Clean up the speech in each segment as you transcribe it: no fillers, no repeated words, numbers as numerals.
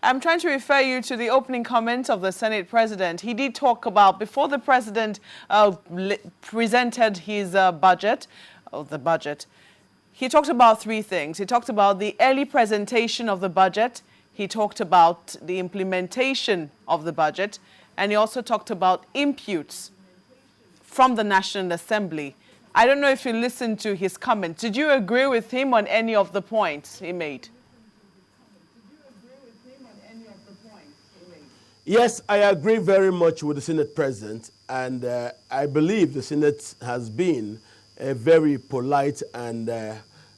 I'm trying to refer you to the opening comments of the Senate President. He did talk about, before the President presented his budget, he talked about three things. He talked about the early presentation of the budget. He talked about the implementation of the budget. And he also talked about inputs from the National Assembly. I don't know if you listened to his comments. Did you agree with him on any of the points he made? Yes, I agree very much with the Senate President, and I believe the Senate has been a very polite and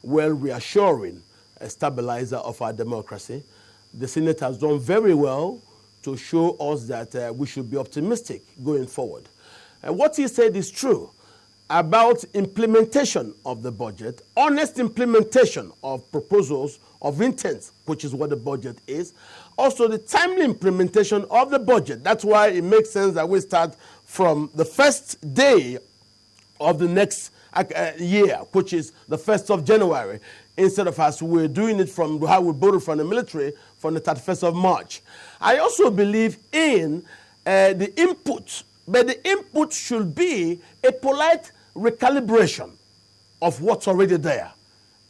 well-reassuring stabilizer of our democracy. The Senate has done very well to show us that we should be optimistic going forward. What he said is true about implementation of the budget, honest implementation of proposals of intent, which is what the budget is. Also, the timely implementation of the budget. That's why it makes sense that we start from the first day of the next year, which is the 1st of January, instead of us we're doing it from how we borrowed from the military from the 31st of March. I also believe in the input, but the input should be a polite recalibration of what's already there.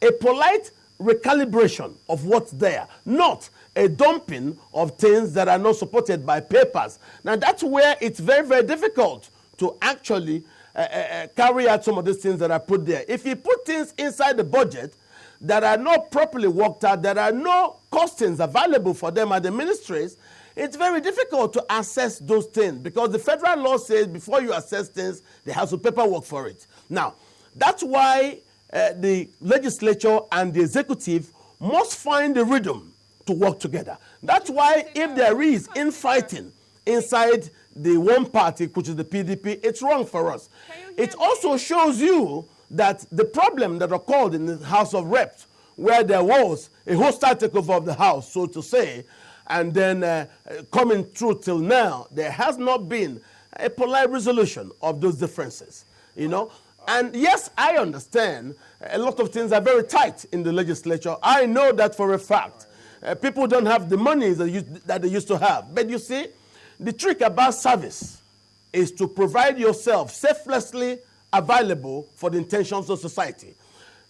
A polite recalibration of what's there, not a dumping of things that are not supported by papers. Now that's where it's very, very difficult to actually carry out some of these things that are put there. If you put things inside the budget that are not properly worked out, that are no costings available for them at the ministries, it's very difficult to assess those things because the federal law says before you assess things, there has to be paperwork for it. Now, that's why the legislature and the executive must find the rhythm to work together. That's why if there is infighting inside the one party, which is the PDP, it's wrong for us. It also shows you that the problem that occurred in the House of Reps, where there was a hostile takeover of the House, so to say, and then coming through till now, there has not been a polite resolution of those differences, you know. And yes, I understand a lot of things are very tight in the legislature. I know that for a fact. People don't have the money that they used to have. But you see, the trick about service is to provide yourself selflessly available for the intentions of society.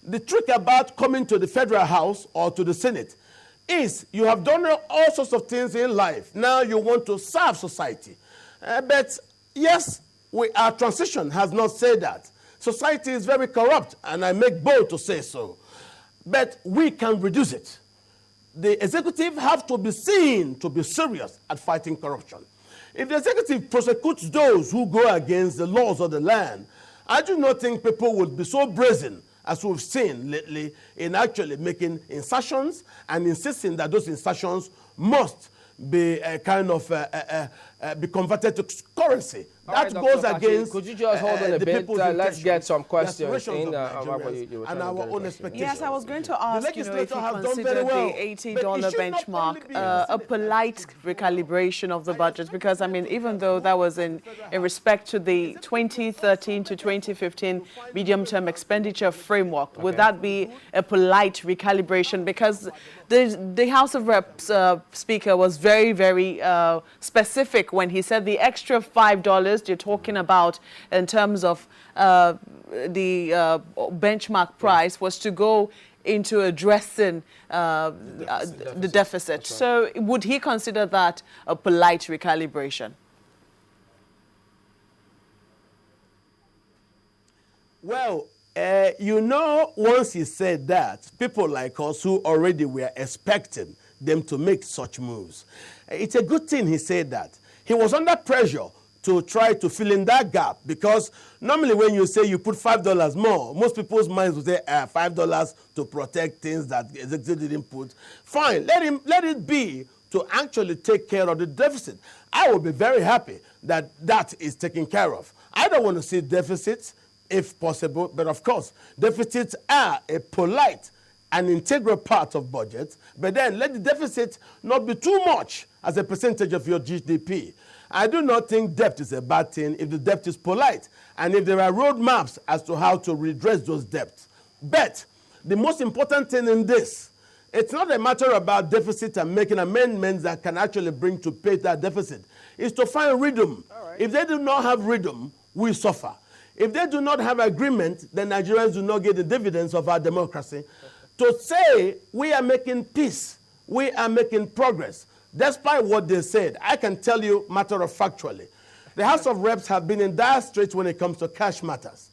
The trick about coming to the federal house or to the Senate is you have done all sorts of things in life. Now you want to serve society. But yes, our transition has not said that. Society is very corrupt, and I make bold to say so. But we can reduce it. The executive have to be seen to be serious at fighting corruption. If the executive prosecutes those who go against the laws of the land, I do not think people would be so brazen as we've seen lately in actually making insertions and insisting that those insertions must be be converted to currency. That goes against could you just hold on a bit? Let's get some questions in. And our own expectations. Yes, I was going to ask, you know, if you consider the $80 benchmark a polite recalibration of the budget, because, I mean, even though that was in respect to the 2013 to 2015 medium-term expenditure framework, would that be a polite recalibration? Because the House of Reps Speaker was very, very specific when he said the extra $5 you're talking about in terms of the benchmark price was to go into addressing the deficit. So would he consider that a polite recalibration? Well, you know, once he said that, people like us who already were expecting them to make such moves, it's a good thing he said that. He was under pressure to try to fill in that gap, because normally when you say you put $5 more, most people's minds will say $5 to protect things that the executive didn't put. Fine, let it be to actually take care of the deficit. I will be very happy that that is taken care of. I don't want to see deficits if possible, but of course, deficits are a polite and integral part of budgets, but then let the deficit not be too much as a percentage of your GDP. I do not think debt is a bad thing if the debt is polite and if there are roadmaps as to how to redress those debts. But the most important thing in this It's not a matter about deficit and making amendments that can actually bring to pay that deficit. It's to find rhythm. Right. If they do not have rhythm, we suffer. If they do not have agreement, then Nigerians do not get the dividends of our democracy. To say we are making peace, we are making progress, despite what they said, I can tell you matter-of-factually, the House of Reps have been in dire straits when it comes to cash matters.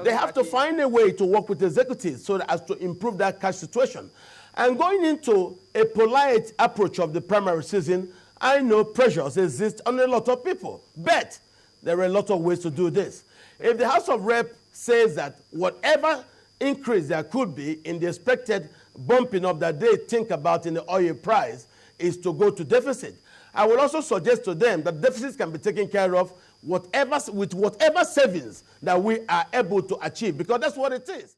They have to find a way to work with executives so as to improve that cash situation. And going into a polite approach of the primary season, I know pressures exist on a lot of people, but there are a lot of ways to do this. If the House of Rep says that whatever increase there could be in the expected bumping up that they think about in the oil price is to go to deficit, I will also suggest to them that deficits can be taken care of with whatever savings that we are able to achieve, because that's what it is.